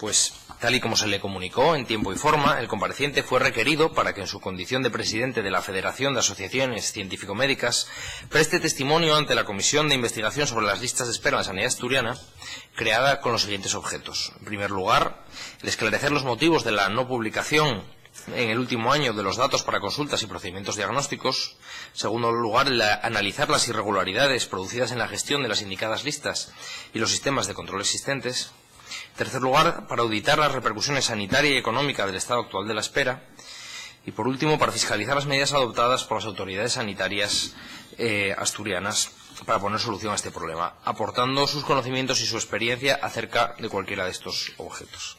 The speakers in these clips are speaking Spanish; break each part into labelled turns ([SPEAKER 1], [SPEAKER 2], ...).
[SPEAKER 1] Pues, tal y como se le comunicó en tiempo y forma, el compareciente fue requerido para que en su condición de presidente de la Federación de Asociaciones Científico-Médicas preste testimonio ante la Comisión de Investigación sobre las listas de espera en la sanidad asturiana, creada con los siguientes objetos. En primer lugar, el esclarecer los motivos de la no publicación en el último año de los datos para consultas y procedimientos diagnósticos. En segundo lugar, analizar las irregularidades producidas en la gestión de las indicadas listas y los sistemas de control existentes. En tercer lugar, para auditar las repercusiones sanitaria y económica del estado actual de la espera. Y por último, para fiscalizar las medidas adoptadas por las autoridades sanitarias asturianas para poner solución a este problema, aportando sus conocimientos y su experiencia acerca de cualquiera de estos objetos.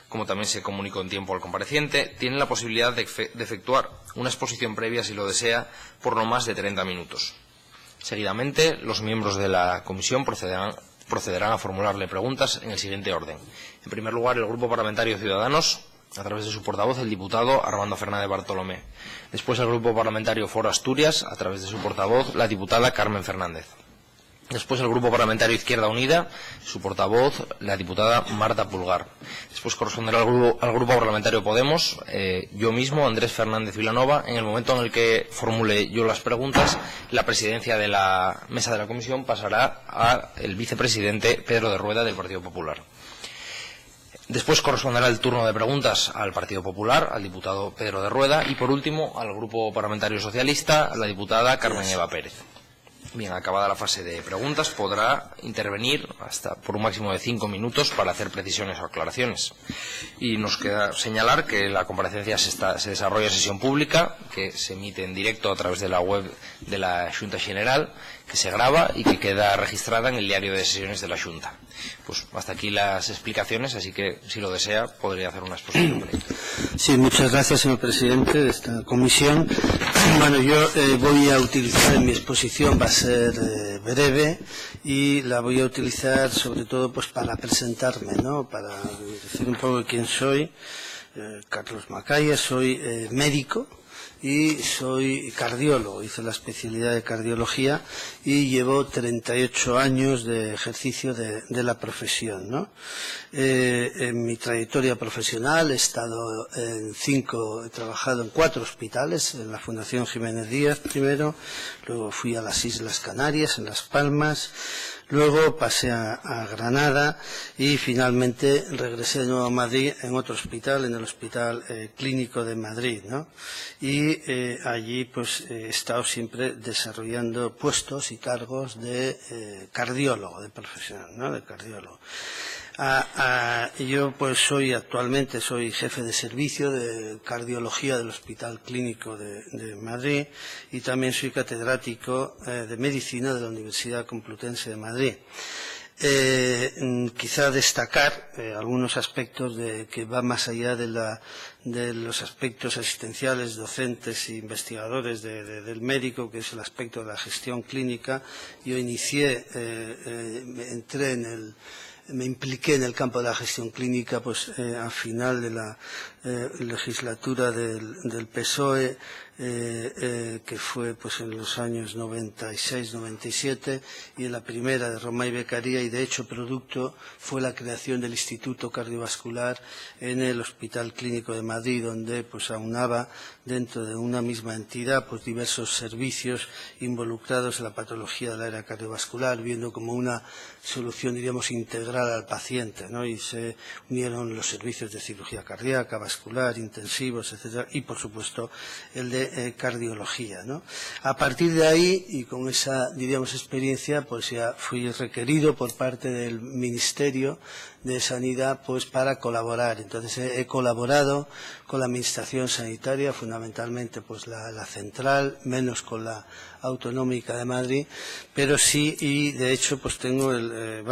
[SPEAKER 1] Como también se comunicó en tiempo al compareciente, tiene la posibilidad de efectuar una exposición previa, si lo desea, por no más de 30 minutos. Seguidamente, los miembros de la comisión procederán a formularle preguntas en el siguiente orden. En primer lugar, el Grupo Parlamentario Ciudadanos, a través de su portavoz, el diputado Armando Fernández Bartolomé. Después, el Grupo Parlamentario Foro Asturias, a través de su portavoz, la diputada Carmen Fernández. Después el Grupo Parlamentario Izquierda Unida, su portavoz, la diputada Marta Pulgar. Después corresponderá al Grupo Parlamentario Podemos, yo mismo, Andrés Fernández Vilanova. En el momento en el que formule yo las preguntas, la presidencia de la mesa de la comisión pasará al vicepresidente Pedro de Rueda del Partido Popular. Después corresponderá el turno de preguntas al Partido Popular, al diputado Pedro de Rueda, y por último al Grupo Parlamentario Socialista, la diputada Carmen Eva Pérez. Bien, acabada la fase de preguntas, podrá intervenir hasta por un máximo de 5 minutos para hacer precisiones o aclaraciones. Y nos queda señalar que la comparecencia se desarrolla en sesión pública, que se emite en directo a través de la web de la Xunta General, que se graba y que queda registrada en el diario de sesiones de la Xunta. Pues hasta aquí las explicaciones, así que si lo desea podría hacer una exposición.
[SPEAKER 2] Sí, muchas gracias, señor presidente de esta comisión. Bueno, yo voy a utilizar en mi exposición, va a ser breve, y la voy a utilizar sobre todo pues para presentarme, ¿no? Para decir un poco de quién soy. Carlos Macaya, soy médico y soy cardiólogo. Hice la especialidad de cardiología y llevo 38 años de ejercicio de la profesión, ¿no? En mi trayectoria profesional he trabajado en 4 hospitales, en la Fundación Jiménez Díaz primero, luego fui a las Islas Canarias, en Las Palmas, luego pasé a Granada y finalmente regresé de nuevo a Madrid en otro hospital, en el Hospital Clínico de Madrid, ¿no? Y allí pues he estado siempre desarrollando puestos y cargos de cardiólogo, de profesional, ¿no? De cardiólogo. Yo pues actualmente soy jefe de servicio de cardiología del Hospital Clínico de Madrid y también soy catedrático de medicina de la Universidad Complutense de Madrid. Quizá destacar algunos aspectos que van más allá de los aspectos asistenciales, docentes e investigadores del médico, que es el aspecto de la gestión clínica. Yo me impliqué en el campo de la gestión clínica pues a final de la legislatura del PSOE, que fue pues en los años 96-97 y en la primera de Romay Beccaria, y de hecho producto fue la creación del Instituto Cardiovascular en el Hospital Clínico de Madrid, donde pues aunaba dentro de una misma entidad pues diversos servicios involucrados en la patología de la era cardiovascular, viendo como una solución, diríamos, integral al paciente, ¿no? Y se unieron los servicios de cirugía cardíaca, vascular, intensivos, etcétera, y por supuesto el de cardiología, ¿no? A partir de ahí, y con esa, diríamos, experiencia, pues ya fui requerido por parte del Ministerio de Sanidad pues para colaborar. Entonces he colaborado con la Administración Sanitaria, fundamentalmente pues la central, menos con la Autonómica de Madrid, pero sí, y de hecho pues tengo he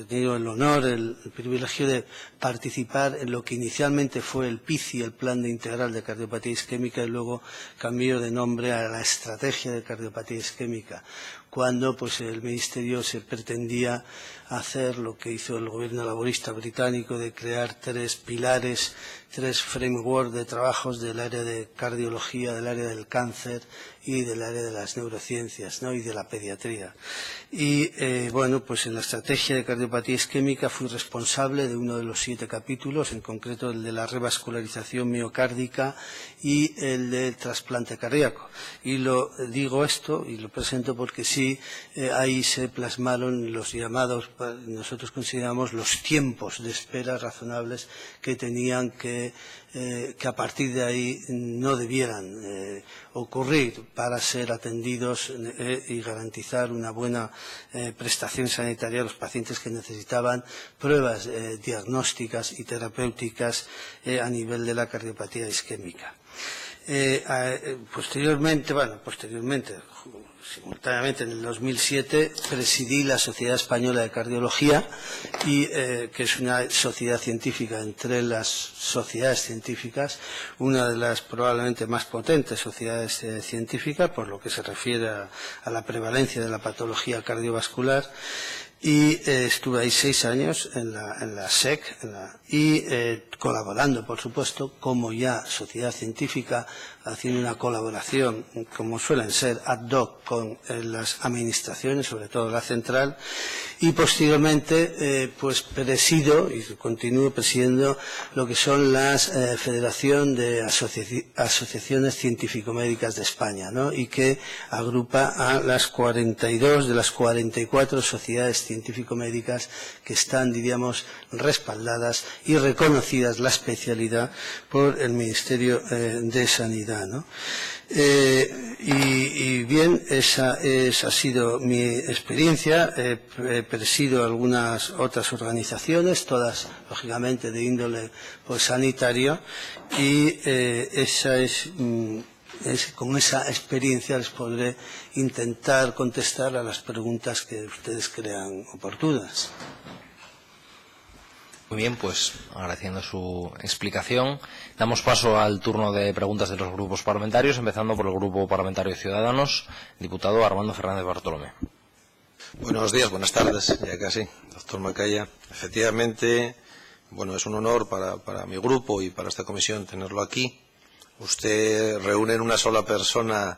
[SPEAKER 2] tenido el honor, el privilegio de participar en lo que inicialmente fue el PICI, el Plan de Integral de Cardiopatía Isquémica, y luego cambió de nombre a la Estrategia de Cardiopatía Isquémica, cuando pues el Ministerio se pretendía hacer lo que hizo el gobierno laborista británico, de crear 3 pilares, 3 frameworks de trabajos del área de cardiología, del área del cáncer y del área de las neurociencias, ¿no? Y de la pediatría. Y bueno, pues en la estrategia de cardiopatía isquémica fui responsable de uno de los 7 capítulos, en concreto el de la revascularización miocárdica y el del trasplante cardíaco. Y lo digo esto y lo presento porque sí, ahí se plasmaron los llamados, nosotros consideramos los tiempos de espera razonables que tenían que a partir de ahí no debieran ocurrir para ser atendidos y garantizar una buena prestación sanitaria a los pacientes que necesitaban pruebas diagnósticas y terapéuticas a nivel de la cardiopatía isquémica. Posteriormente, simultáneamente en el 2007 presidí la Sociedad Española de Cardiología, y que es una sociedad científica entre las sociedades científicas, una de las probablemente más potentes sociedades científicas por lo que se refiere a la prevalencia de la patología cardiovascular. Y estuve ahí 6 años en la SEC y colaborando, por supuesto, como ya sociedad científica, haciendo una colaboración, como suelen ser, ad hoc con las administraciones, sobre todo la central, y posteriormente pues presido y continúo presidiendo lo que son las Federación de Asociaciones Científico-Médicas de España, ¿no? Y que agrupa a las 42 de las 44 sociedades científico-médicas que están, diríamos, respaldadas y reconocidas la especialidad por el Ministerio de Sanidad, ¿no? Y bien, esa ha sido mi experiencia. Presido algunas otras organizaciones, todas lógicamente de índole pues sanitario, y con esa experiencia les podré intentar contestar a las preguntas que ustedes crean oportunas.
[SPEAKER 1] Muy bien, pues agradeciendo su explicación, damos paso al turno de preguntas de los grupos parlamentarios, empezando por el Grupo Parlamentario de Ciudadanos, diputado Armando Fernández Bartolomé.
[SPEAKER 3] Buenos días, buenas tardes, ya casi, doctor Macaya. Efectivamente, bueno, es un honor para mi grupo y para esta comisión tenerlo aquí. Usted reúne en una sola persona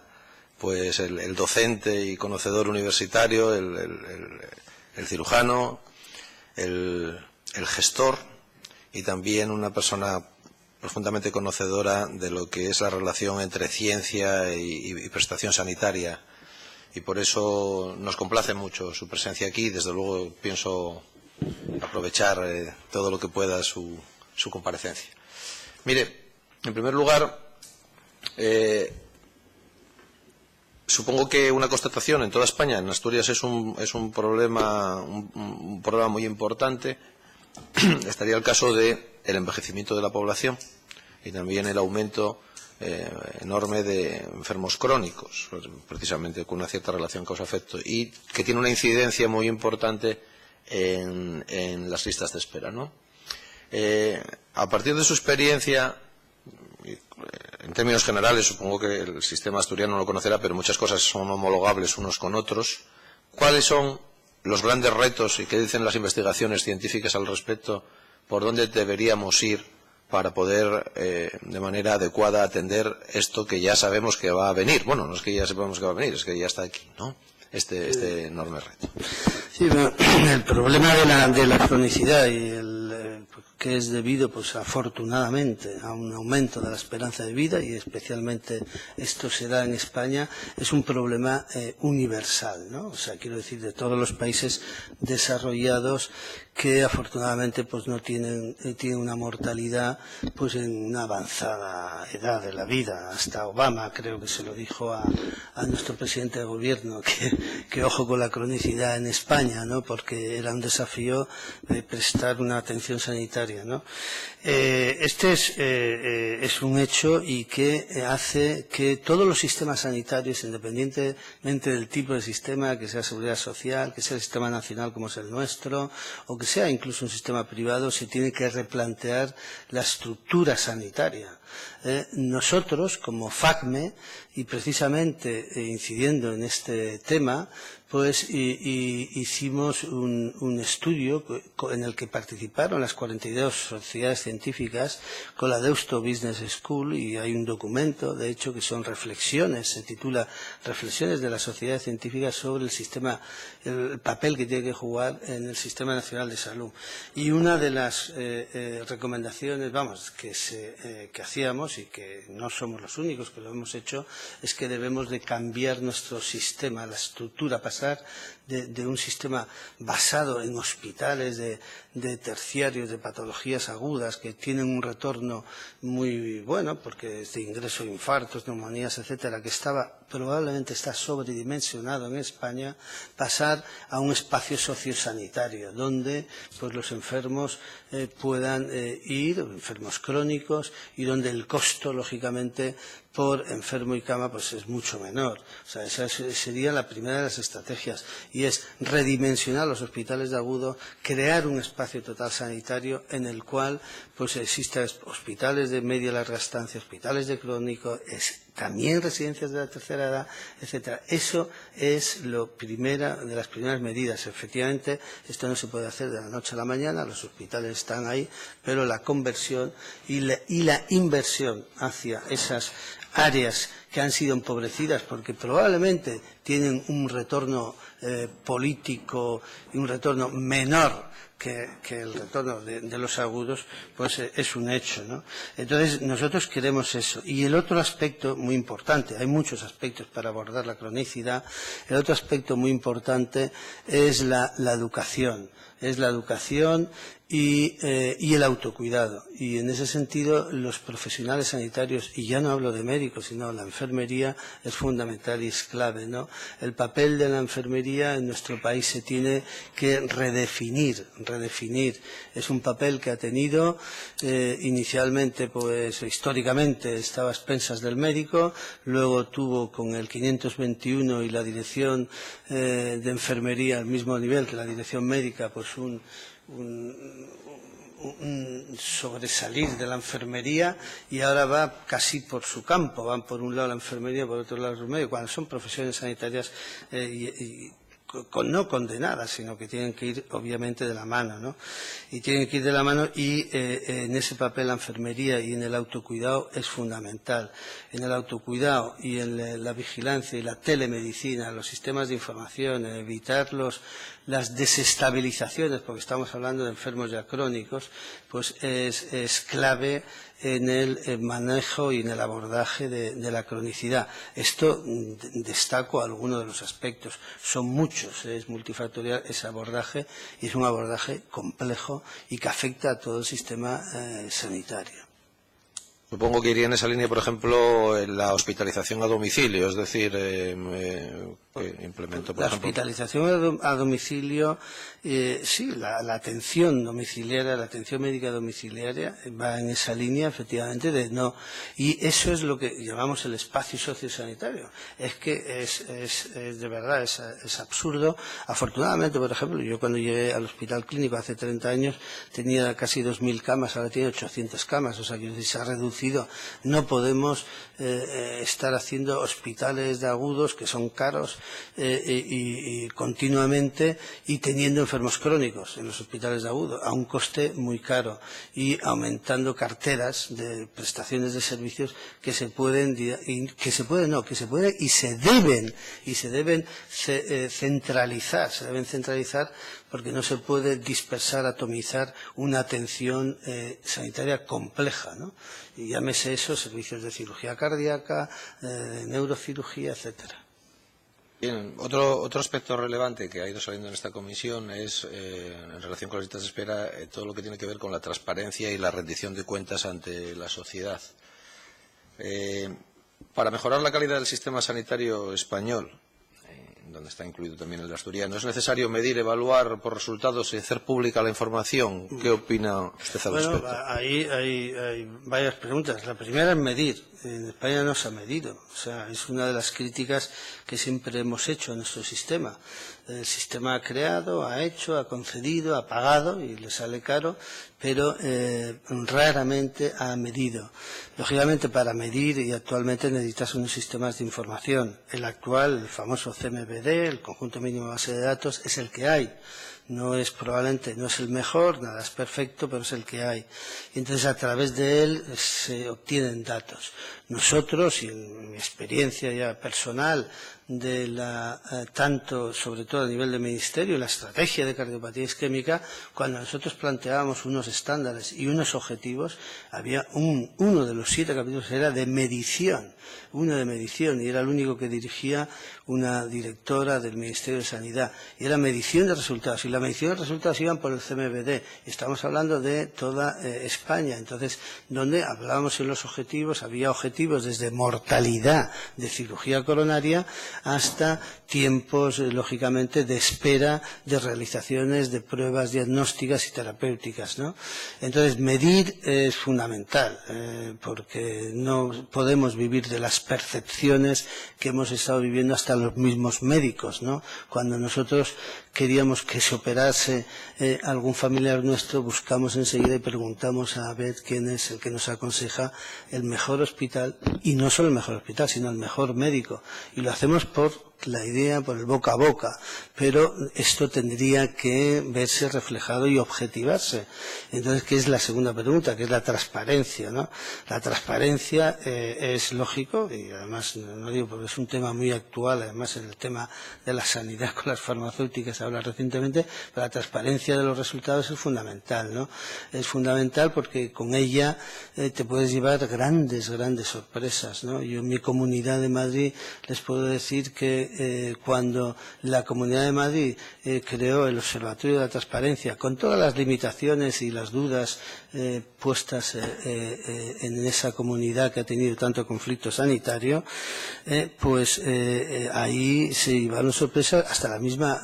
[SPEAKER 3] pues el docente y conocedor universitario, el cirujano, el gestor y también una persona profundamente conocedora de lo que es la relación entre ciencia y prestación sanitaria. Y por eso nos complace mucho su presencia aquí. Desde luego pienso aprovechar todo lo que pueda su comparecencia. Mire, en primer lugar, supongo que una constatación en toda España, en Asturias es un problema muy importante. Estaría el caso del envejecimiento de la población y también el aumento enorme de enfermos crónicos, precisamente con una cierta relación causa-efecto, y que tiene una incidencia muy importante en las listas de espera, ¿no? A partir de su experiencia, en términos generales, supongo que el sistema asturiano lo conocerá, pero muchas cosas son homologables unos con otros. ¿Cuáles son los grandes retos y qué dicen las investigaciones científicas al respecto? ¿Por dónde deberíamos ir para poder de manera adecuada atender esto que ya sabemos que va a venir? Bueno, no es que ya sepamos que va a venir, es que ya está aquí, ¿no? Este enorme reto.
[SPEAKER 2] Sí, bueno, el problema de la cronicidad y que es debido, pues afortunadamente, a un aumento de la esperanza de vida, y especialmente esto se da en España, es un problema universal, ¿no? O sea, quiero decir, de todos los países desarrollados que afortunadamente pues no tienen una mortalidad pues en una avanzada edad de la vida. Hasta Obama creo que se lo dijo a nuestro presidente de gobierno que ojo con la cronicidad en España, ¿no? Porque era un desafío de prestar una atención sanitaria, ¿no? Este es un hecho y que hace que todos los sistemas sanitarios, independientemente del tipo de sistema, que sea seguridad social, que sea el sistema nacional como es el nuestro, o que sea incluso un sistema privado, se tiene que replantear la estructura sanitaria. Nosotros, como FACME, y precisamente incidiendo en este tema, pues hicimos un estudio en el que participaron las 42 sociedades científicas con la Deusto Business School, y hay un documento, de hecho, que son reflexiones, se titula Reflexiones de la Sociedad Científica sobre el papel que tiene que jugar en el Sistema Nacional de Salud. Y una de las recomendaciones, que hacíamos, y que no somos los únicos que lo hemos hecho, es que debemos de cambiar nuestro sistema, la estructura, pasar de un sistema basado en hospitales de terciarios, de patologías agudas que tienen un retorno muy bueno, porque es de ingreso, infartos, neumonías, etcétera, que probablemente está sobredimensionado en España, pasar a un espacio sociosanitario donde pues los enfermos puedan ir, enfermos crónicos, y donde el costo, lógicamente, por enfermo y cama pues es mucho menor. O sea, esa sería la primera de las estrategias, y es redimensionar los hospitales de agudo, crear un espacio total sanitario en el cual pues existan hospitales de media y larga estancia, hospitales de crónico, también residencias de la tercera edad, etcétera. Eso es de las primeras medidas. Efectivamente, esto no se puede hacer de la noche a la mañana, los hospitales están ahí, pero la conversión y la inversión hacia esas áreas que han sido empobrecidas porque probablemente tienen un retorno político y un retorno menor que el retorno de los agudos, pues es un hecho, ¿no? Entonces, nosotros queremos eso. Y el otro aspecto muy importante, hay muchos aspectos para abordar la cronicidad, el otro aspecto muy importante es la educación. Es la educación y el autocuidado. Y en ese sentido, los profesionales sanitarios, y ya no hablo de médicos, sino la enfermería, es fundamental y es clave, ¿no? El papel de la enfermería en nuestro país se tiene que redefinir. Es un papel que ha tenido inicialmente, pues históricamente estaba a expensas del médico, luego tuvo con el 521 y la dirección de enfermería al mismo nivel que la dirección médica, pues un sobresalir de la enfermería, y ahora va casi por su campo, van por un lado la enfermería, por otro lado los médicos, cuando son profesiones sanitarias no condenadas, sino que tienen que ir obviamente de la mano, ¿no? Y tienen que ir de la mano, y en ese papel la enfermería y en el autocuidado es fundamental. En el autocuidado y en la vigilancia y la telemedicina, los sistemas de información, evitar las desestabilizaciones, porque estamos hablando de enfermos ya crónicos, pues es clave en el manejo y en el abordaje de la cronicidad. Esto destaco algunos de los aspectos. Son muchos, es multifactorial ese abordaje, y es un abordaje complejo y que afecta a todo el sistema sanitario.
[SPEAKER 3] Supongo que iría en esa línea, por ejemplo, la hospitalización a domicilio, es decir, que implementó, por ejemplo. La
[SPEAKER 2] hospitalización a domicilio, sí, la atención domiciliaria, la atención médica domiciliaria va en esa línea, efectivamente, y eso es lo que llamamos el espacio sociosanitario. Es que es de verdad, es absurdo. Afortunadamente, por ejemplo, yo cuando llegué al hospital clínico hace 30 años tenía casi 2.000 camas, ahora tiene 800 camas, o sea que se ha reducido. No podemos estar haciendo hospitales de agudos que son caros y continuamente, y teniendo enfermos crónicos en los hospitales de agudos a un coste muy caro, y aumentando carteras de prestaciones de servicios que se pueden y se deben centralizar, porque no se puede dispersar, atomizar una atención sanitaria compleja, ¿no? Y llámese eso, servicios de cirugía cardíaca, de neurocirugía, etcétera.
[SPEAKER 3] Bien, otro aspecto relevante que ha ido saliendo en esta comisión es, en relación con las listas de espera, todo lo que tiene que ver con la transparencia y la rendición de cuentas ante la sociedad. Para mejorar la calidad del sistema sanitario español, donde está incluido también el asturiano, ¿es necesario medir, evaluar por resultados y hacer pública la información? ¿Qué opina usted al respecto?
[SPEAKER 2] Bueno, ahí hay varias preguntas. La primera es medir. En España no se ha medido. O sea, es una de las críticas que siempre hemos hecho a nuestro sistema. El sistema ha creado, ha hecho, ha concedido, ha pagado, y le sale caro, pero raramente ha medido. Lógicamente, para medir, y actualmente necesitas unos sistemas de información. El actual, el famoso CMBD, CMBD, el conjunto mínimo de base de datos, es el que hay. Probablemente no es el mejor, nada es perfecto, pero es el que hay. Y entonces a través de él se obtienen datos. Nosotros, y en mi experiencia ya personal, tanto, sobre todo a nivel de ministerio, la estrategia de cardiopatía isquémica, cuando nosotros planteábamos unos estándares y unos objetivos, había uno de los 7 capítulos era de medición, y era el único que dirigía una directora del Ministerio de Sanidad, y era medición de resultados, y la medición de resultados iban por el CMBD, y estamos hablando de toda España. Entonces, donde hablábamos en los objetivos, había objetivos desde mortalidad de cirugía coronaria hasta tiempos, lógicamente, de espera de realizaciones de pruebas diagnósticas y terapéuticas, ¿no? Entonces, medir es fundamental, porque no podemos vivir de las percepciones que hemos estado viviendo hasta los mismos médicos, ¿no? Cuando nosotros queríamos que se operase algún familiar nuestro, buscamos enseguida y preguntamos a ver quién es el que nos aconseja el mejor hospital, y no solo el mejor hospital, sino el mejor médico. Y lo hacemos por la idea, por el boca a boca, pero esto tendría que verse reflejado y objetivarse. Entonces, ¿qué es la segunda pregunta? Que es la transparencia, ¿no? La transparencia es lógico, y además, no digo porque es un tema muy actual, además en el tema de la sanidad con las farmacéuticas se habla recientemente, pero la transparencia de los resultados es fundamental, ¿no? Es fundamental porque con ella te puedes llevar grandes sorpresas, ¿no? Yo en mi Comunidad de Madrid les puedo decir que cuando la Comunidad de Madrid creó el Observatorio de la Transparencia, con todas las limitaciones y las dudas puestas en esa comunidad que ha tenido tanto conflicto sanitario, ahí se llevaron sorpresas hasta la misma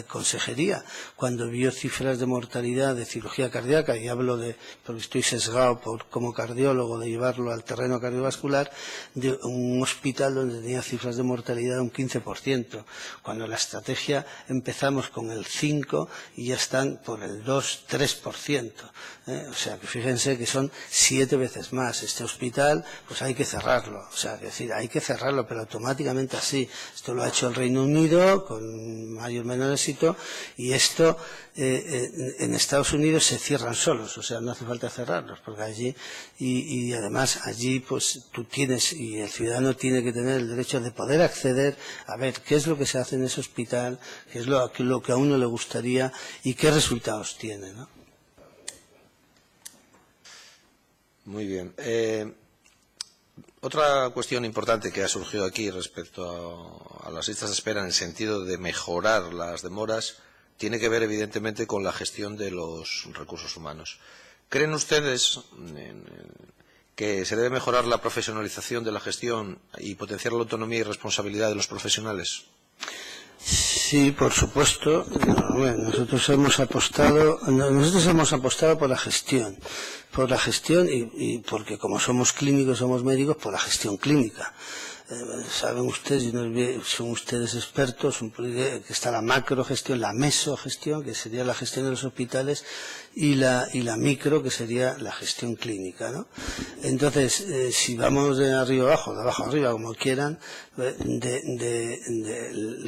[SPEAKER 2] consejería, cuando vio cifras de mortalidad de cirugía cardíaca, y hablo porque estoy sesgado como cardiólogo de llevarlo al terreno cardiovascular, de un hospital donde tenía cifras de mortalidad de un 15%, cuando la estrategia empezamos con el 5% y ya están por el 2-3%. O sea, que fíjense que son 7 veces más. Este hospital, pues hay que cerrarlo. O sea, es decir, hay que cerrarlo, pero automáticamente así. Esto lo ha hecho el Reino Unido con mayor o menor éxito, y esto en Estados Unidos se cierran solos. O sea, no hace falta cerrarlos, porque allí, y además allí, pues tú tienes, y el ciudadano tiene que tener el derecho de poder acceder a ver qué es lo que se hace en ese hospital, qué es lo que a uno le gustaría y qué resultados tiene, ¿no?
[SPEAKER 3] Muy bien. Otra cuestión importante que ha surgido aquí respecto a las listas de espera en el sentido de mejorar las demoras tiene que ver evidentemente con la gestión de los recursos humanos. ¿Creen ustedes que se debe mejorar la profesionalización de la gestión y potenciar la autonomía y responsabilidad de los profesionales?
[SPEAKER 2] Sí, por supuesto. Nosotros hemos apostado por la gestión. Y porque como somos clínicos, somos médicos, por la gestión clínica. Saben ustedes, son ustedes expertos, que está la macrogestión, la mesogestión, que sería la gestión de los hospitales, y la micro, que sería la gestión clínica, ¿no? Entonces, si vamos de arriba abajo, de abajo arriba, como quieran,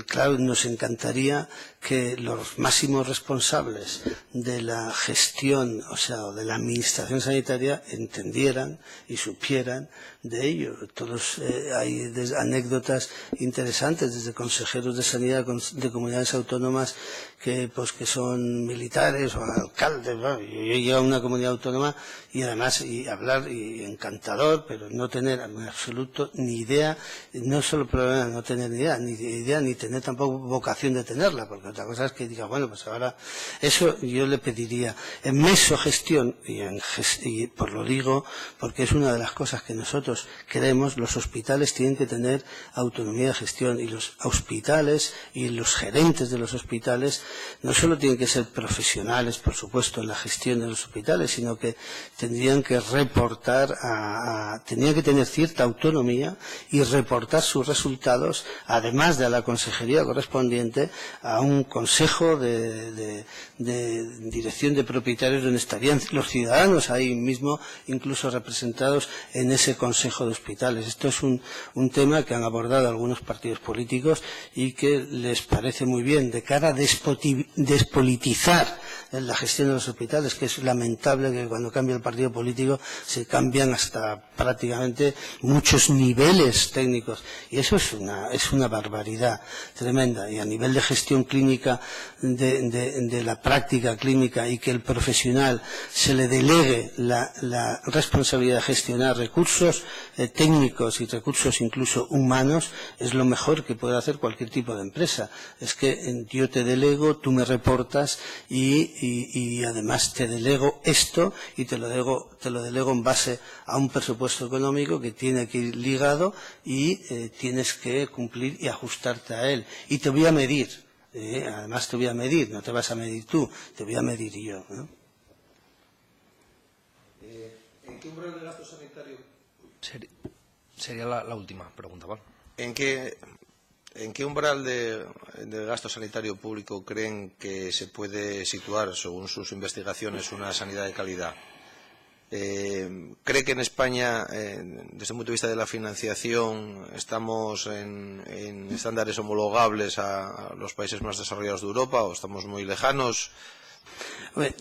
[SPEAKER 2] claro, nos encantaría que los máximos responsables de la gestión, o sea, de la administración sanitaria, entendieran y supieran de ello. Todos hay anécdotas interesantes desde consejeros de sanidad de comunidades autónomas que son militares o alcaldes, ¿no? Yo llego a una comunidad autónoma y además hablar y encantador, pero no tener en absoluto ni idea, no solo problema de no tener ni idea, ni tener tampoco vocación de tenerla, porque otra cosa es que diga, bueno, pues ahora eso yo le pediría en mesogestión, y por lo digo porque es una de las cosas que nosotros queremos. Los hospitales tienen que tener autonomía de gestión, y los hospitales y los gerentes de los hospitales no solo tienen que ser profesionales, por supuesto, en la gestión de los hospitales, sino que tendrían que reportar tendrían que tener cierta autonomía y reportar sus resultados, además de a la consejería correspondiente, a un consejo de dirección de propietarios, donde estarían los ciudadanos ahí mismo, incluso representados en ese consejo de hospitales. Esto es un un tema que han abordado algunos partidos políticos y que les parece muy bien de cara a despolitizar la gestión de los hospitales, que es lamentable que cuando cambia el partido político se cambian hasta prácticamente muchos niveles técnicos, y eso es una barbaridad tremenda. Y a nivel de gestión clínica, de la práctica clínica, y que el profesional se le delegue la responsabilidad de gestionar recursos técnicos y recursos incluso humanos, es lo mejor que puede hacer cualquier tipo de empresa. Es que yo te delego, tú me reportas y además te delego esto y te lo delego en base a un presupuesto económico que tiene que ir ligado y tienes que cumplir y ajustarte a él. Y te voy a medir, además te voy a medir, no te vas a medir tú, te voy a medir yo, ¿no?
[SPEAKER 3] ¿En qué umbral de gasto sanitario?
[SPEAKER 1] Sería la última pregunta, ¿vale?
[SPEAKER 3] ¿En qué umbral de gasto sanitario público creen que se puede situar, según sus investigaciones, una sanidad de calidad? ¿Cree que en España, desde el punto de vista de la financiación, estamos en estándares homologables a los países más desarrollados de Europa o estamos muy lejanos?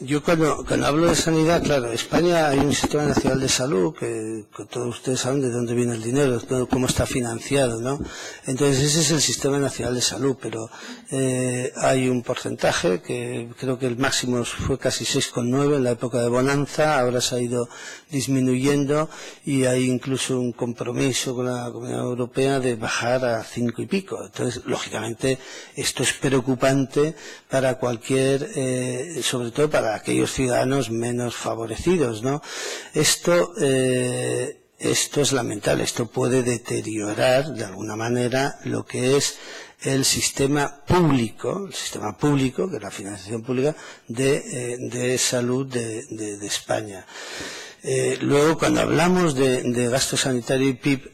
[SPEAKER 2] Yo cuando hablo de sanidad, claro, en España hay un sistema nacional de salud que todos ustedes saben de dónde viene el dinero, cómo está financiado, ¿no? Entonces ese es el sistema nacional de salud, pero hay un porcentaje que creo que el máximo fue casi 6,9 en la época de bonanza, ahora se ha ido disminuyendo y hay incluso un compromiso con la Comunidad Europea de bajar a 5 y pico. Entonces, lógicamente, esto es preocupante para cualquier, sobre todo para aquellos ciudadanos menos favorecidos, ¿no? Esto es lamentable, esto puede deteriorar de alguna manera lo que es el sistema público, que es la financiación pública de salud de España. Luego, cuando hablamos de gasto sanitario y PIB,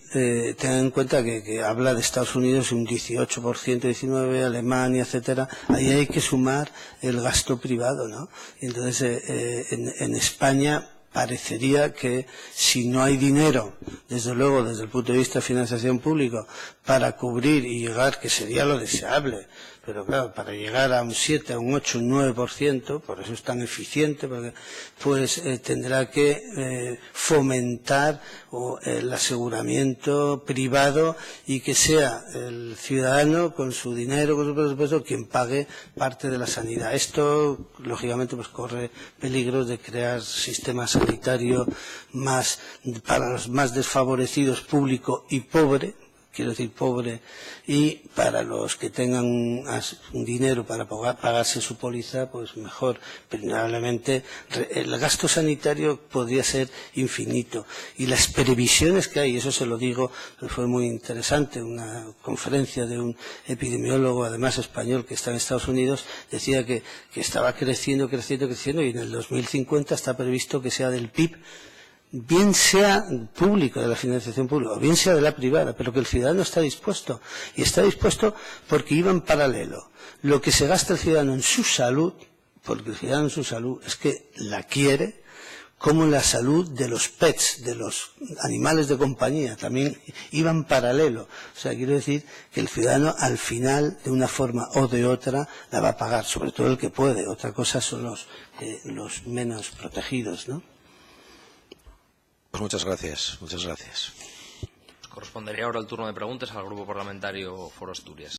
[SPEAKER 2] tengan en cuenta que habla de Estados Unidos un 18%, 19%, Alemania, etcétera. Ahí hay que sumar el gasto privado, ¿no? Y entonces, en España parecería que si no hay dinero, desde luego desde el punto de vista de financiación pública, para cubrir y llegar, que sería lo deseable, pero claro, para llegar a un 7, a un 8, un 9%, por eso es tan eficiente, porque pues tendrá que fomentar el aseguramiento privado y que sea el ciudadano con su dinero, con su presupuesto, quien pague parte de la sanidad. Esto, lógicamente, pues corre peligros de crear sistemas sanitarios más para los más desfavorecidos, público y pobre, quiero decir pobre, y para los que tengan un dinero para pagarse su póliza, pues mejor. Pero indudablemente el gasto sanitario podría ser infinito. Y las previsiones que hay, eso se lo digo, fue muy interesante, una conferencia de un epidemiólogo, además español, que está en Estados Unidos, decía que estaba creciendo, y en el 2050 está previsto que sea del PIB, bien sea público, de la financiación pública, o bien sea de la privada, pero que el ciudadano está dispuesto. Y está dispuesto porque iba en paralelo. Lo que se gasta el ciudadano en su salud, porque el ciudadano en su salud es que la quiere, como en la salud de los pets, de los animales de compañía, también iba en paralelo. O sea, quiero decir que el ciudadano al final, de una forma o de otra, la va a pagar, sobre todo el que puede. Otra cosa son los menos protegidos, ¿no?
[SPEAKER 3] Pues muchas gracias, muchas gracias.
[SPEAKER 1] Correspondería ahora el turno de preguntas al Grupo Parlamentario Foro Asturias.